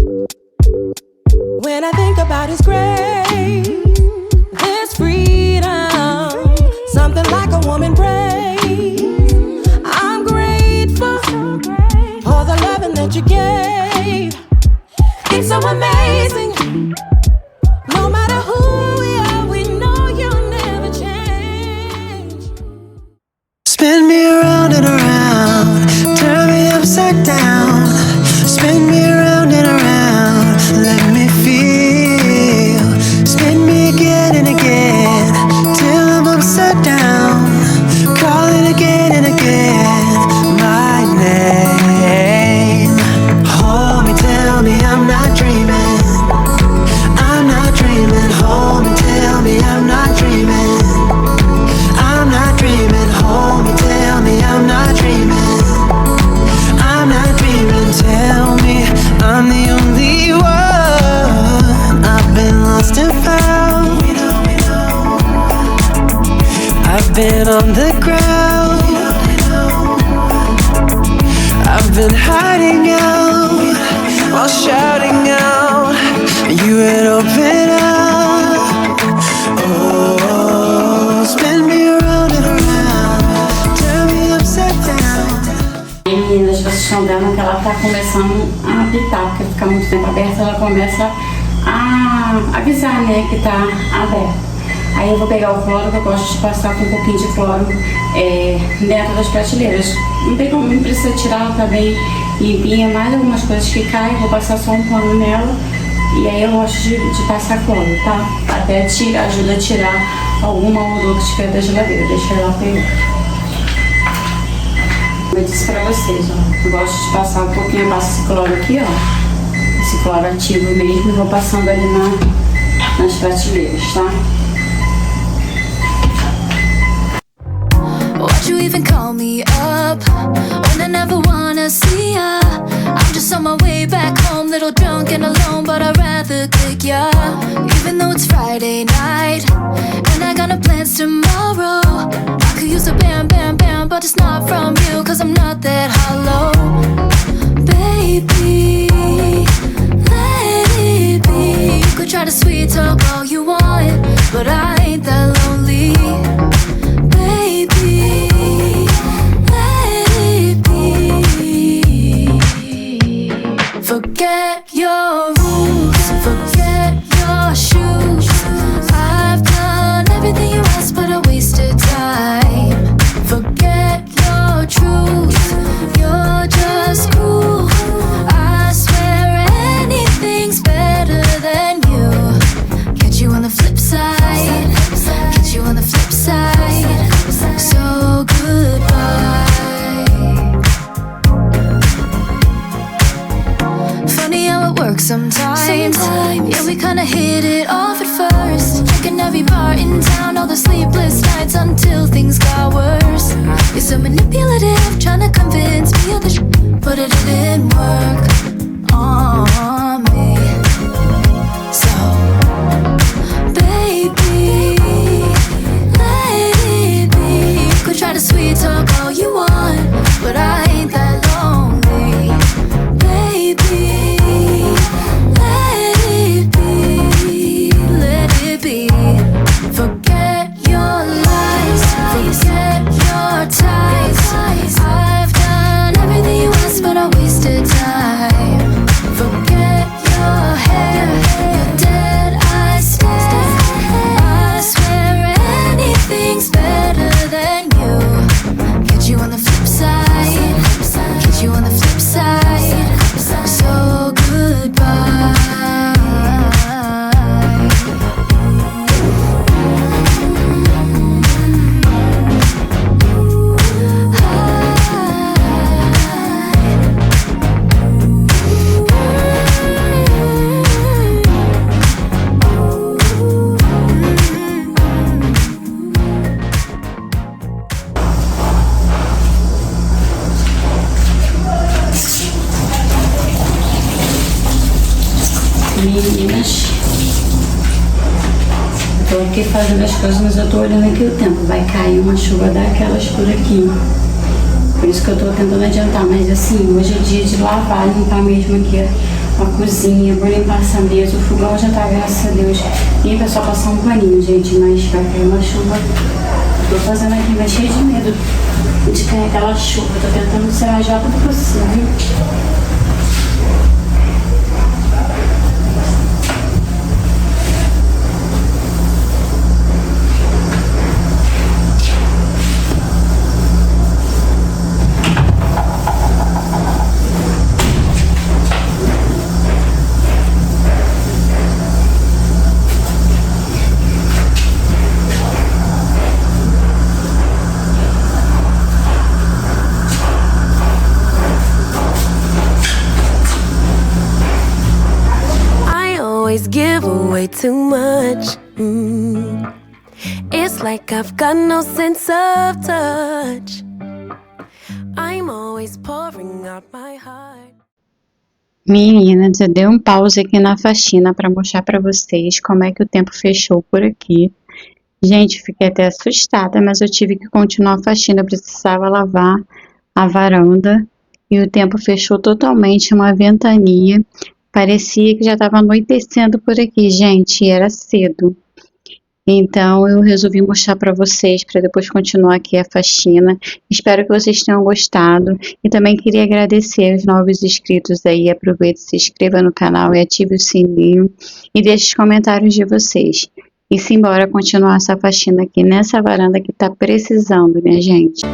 When I think about His grace, His freedom, something like a woman prays. I'm grateful for the loving that you gave. It's so amazing. No matter who we are, we know you'll never change. Spin me around and around, turn me upside down. Spin me around and around, let me feel. Spin me again and again, till I'm upside down. Calling again and again, my name. Hold me, tell me I'm not dreaming. I'm not dreaming. Hold me, tell me I'm not dreaming. I'm not dreaming. Hold me, tell me I'm not dreaming. I'm not dreaming. Tell me I'm the only one. I've been lost and found. I've been on the ground. I've been hiding out while shouting out. You had opened up. Oh, spin me around and around, turn me upside down. Meninas, vocês estão vendo que ela está começando a apitar, porque fica muito tempo aberta, ela começa a avisar, né, que tá aberto. Aí eu vou pegar o cloro, que eu gosto de passar com um pouquinho de cloro dentro das prateleiras. Não precisa tirar, ela tá bem limpinha, mais algumas coisas que caem, vou passar só um pano nela. E aí eu gosto de passar cloro, tá? Até ajuda a tirar alguma ou outra que tiver da geladeira, deixa ela pegar. Eu disse pra vocês, ó, eu gosto de passar um pouquinho, eu passo esse cloro aqui, ó. Esse cloro ativo mesmo, e vou passando ali nas prateleiras, tá? Why'd you even call me up when I never wanna see ya? I'm just on my way back home, little drunk and alone, but I'd rather kick ya. Even though it's Friday night and I got no plans tomorrow, I could use a bam, bam, bam, but it's not from you, cause I'm not that hollow. Baby, let it be. You could try to sweet talk all you want, but I ain't that lonely. Baby, let it be. Forget your rules, forget your shoes. I've done everything you asked, but I wasted time. Forget your truth, you're just cruel. I swear anything's better than you. Get you on the flip side, get you on the flip side. So goodbye. Funny how it works sometimes. Yeah, we kinda hit it off at first. Drinking every bar in town, all the sleepless nights until things got worse. You're so manipulative, trying to convince me of the but it didn't work on me. So, baby, try to sweet talk all you want, but I ain't that lonely. Baby, let it be, let it be. Forget your lies, forget your ties. I've done everything you asked, but I wasted time. Forget your hair, your dead eye stare. I swear anything's better than you on the flip side, get you on the flip side. So goodbye. Meninas, eu tô aqui fazendo as coisas, mas eu tô olhando aqui o tempo. Vai cair uma chuva daquelas por aqui. Por isso que eu tô tentando adiantar. Mas assim, hoje é dia de lavar, limpar mesmo aqui a cozinha, vou limpar essa mesa, o fogão já tá, graças a Deus, limpa, é só passar um paninho, gente, mas vai cair uma chuva. Tô fazendo aqui, mas cheio de medo de cair aquela chuva, tô tentando ser mais rápido possível. Give away too much. It's like I've got no sense of touch. I'm always pouring out my heart. Meninas, eu dei um pause aqui na faxina para mostrar para vocês como é que o tempo fechou por aqui. Gente, fiquei até assustada, mas eu tive que continuar a faxina, eu precisava lavar a varanda e o tempo fechou totalmente, uma ventania. Parecia que já estava anoitecendo por aqui, gente, e era cedo. Então eu resolvi mostrar para vocês, para depois continuar aqui a faxina. Espero que vocês tenham gostado. E também queria agradecer aos novos inscritos aí. Aproveite, se inscreva no canal e ative o sininho. E deixe os comentários de vocês. E simbora continuar essa faxina aqui nessa varanda que tá precisando, minha gente.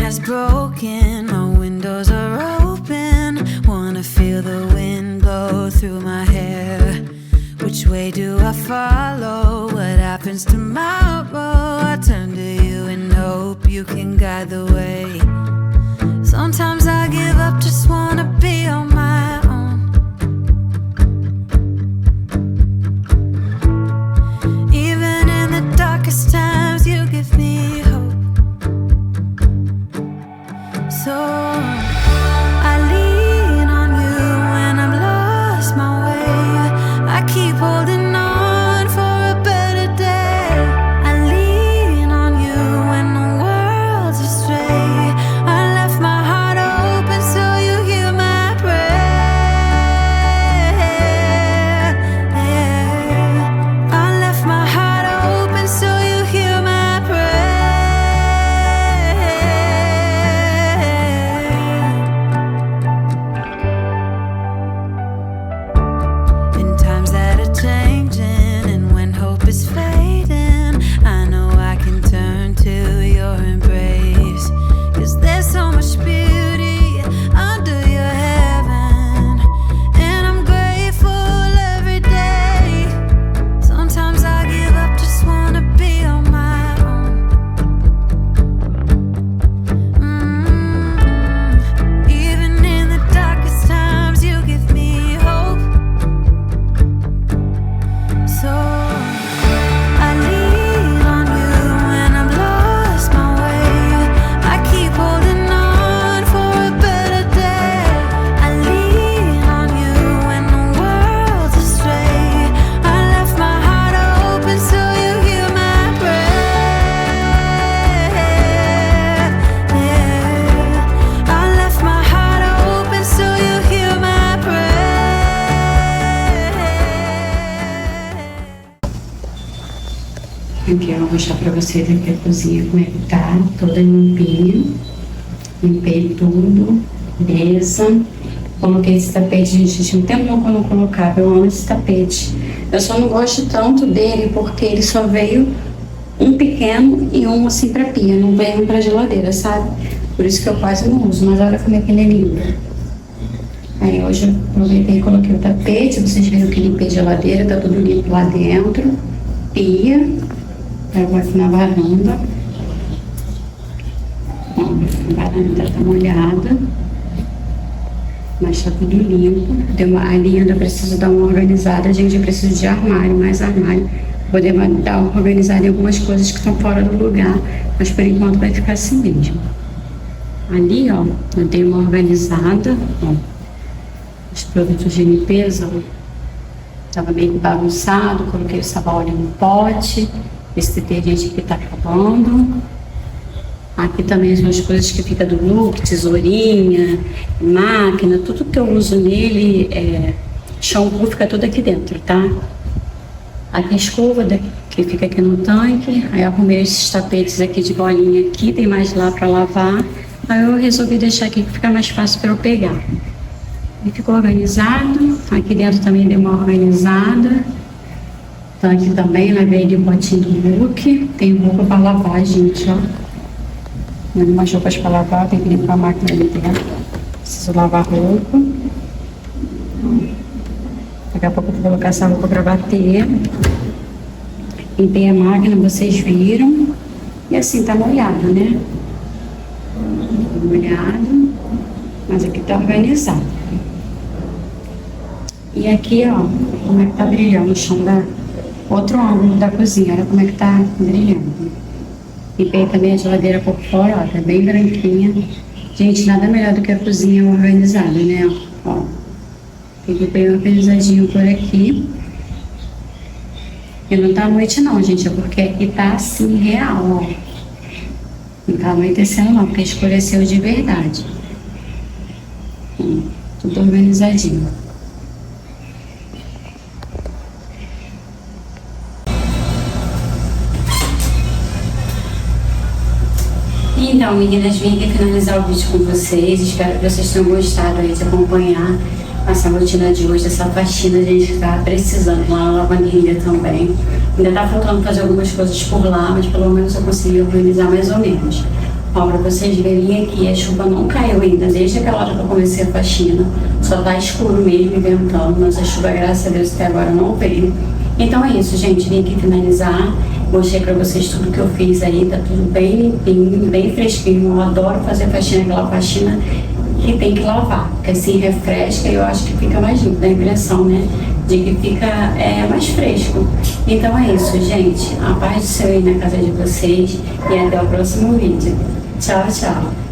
has broken, my windows are open. Wanna feel the wind blow through my hair. Which way do I follow? What happens tomorrow? I turn to you and hope you can guide the way. Sometimes I give up, just wanna be on my own. Even in the darkest times, you give me hope. So I lean on you when I've lost my way. I keep holding on for a better day. I lean on you when the world's astray. I left my heart open so you hear my prayer. I left my heart open so you hear my prayer. In times that are changing and when hope is fading, I know I can turn to your embrace. 'Cause there's so much beauty under your heaven, and I'm grateful every day. Sometimes I give up, just wanna be on my own. Even in the darkest times, you give me hope. So I lean on you when I've lost my way. I keep holding on for a better day. I lean on you when the world's astray. I left my heart open so you hear my prayer. I left my heart open so you hear my prayer. Aqui eu vou mostrar pra vocês aqui a cozinha, como é que tá, toda limpinha. Limpei tudo, mesa. Coloquei esse tapete, gente, tinha um tempo que eu não colocava, eu amo esse tapete. Eu só não gosto tanto dele porque ele só veio um pequeno e um assim pra pia, não veio um pra geladeira, sabe? Por isso que eu quase não uso, mas olha como é que ele é lindo. Aí hoje eu aproveitei e coloquei o tapete, vocês viram que limpei a geladeira, tá tudo limpo lá dentro. Pia. Eu vou aqui na varanda. Ó, a varanda tá molhada, mas tá tudo limpo. Ali ainda preciso dar uma organizada. Gente, eu preciso de armário, mais armário. Poder dar uma organizada em algumas coisas que estão fora do lugar, mas por enquanto vai ficar assim mesmo. Ali, ó, eu dei uma organizada, ó. Os produtos de limpeza, ó. Tava meio bagunçado, coloquei o sabão ali no pote. Esse detergente aqui tá acabando. Aqui também as coisas que fica do look, tesourinha, máquina, tudo que eu uso nele, shampoo fica tudo aqui dentro, tá? Aqui a escova que fica aqui no tanque. Aí eu arrumei esses tapetes aqui de bolinha aqui, tem mais lá pra lavar. Aí eu resolvi deixar aqui que fica mais fácil para eu pegar. E ficou organizado. Aqui dentro também deu uma organizada. Então aqui também lavei de potinho do look. Tem roupa para lavar, gente, ó. Umas roupas para lavar, tem que limpar a máquina ali dentro. Preciso lavar roupa. Daqui a pouco eu vou colocar essa roupa para bater. Limpei a máquina, vocês viram. E assim tá molhado, né? Tá molhado. Mas aqui tá organizado. E aqui, ó, como é que tá brilhando o chão da... Outro ângulo da cozinha, olha como é que tá brilhando. Limpei também a geladeira por fora, ó, tá bem branquinha. Gente, nada melhor do que a cozinha organizada, né? Ó, fica bem organizadinho por aqui. E não tá à noite não, gente, é porque aqui tá assim, real, ó. Não tá anoitecendo não, porque escureceu de verdade. Tudo organizadinho. Então, meninas, vim aqui finalizar o vídeo com vocês. Espero que vocês tenham gostado aí de acompanhar essa rotina de hoje, essa faxina. A gente tá precisando lá na lavanderia também. Ainda tá faltando fazer algumas coisas por lá, mas pelo menos eu consegui organizar mais ou menos. Ó, pra vocês verem aqui, a chuva não caiu ainda, desde aquela hora que eu comecei a faxina. Só tá escuro mesmo e ventando, mas a chuva, graças a Deus, até agora não veio. Então é isso, gente, vim aqui finalizar. Mostrei pra vocês tudo que eu fiz aí, tá tudo bem limpinho, bem fresquinho. Eu adoro fazer faxina, aquela faxina que tem que lavar, porque assim refresca e eu acho que fica mais limpo, dá a impressão, né? De que fica mais fresco. Então é isso, gente. A paz do Senhor aí na casa de vocês e até o próximo vídeo. Tchau, tchau.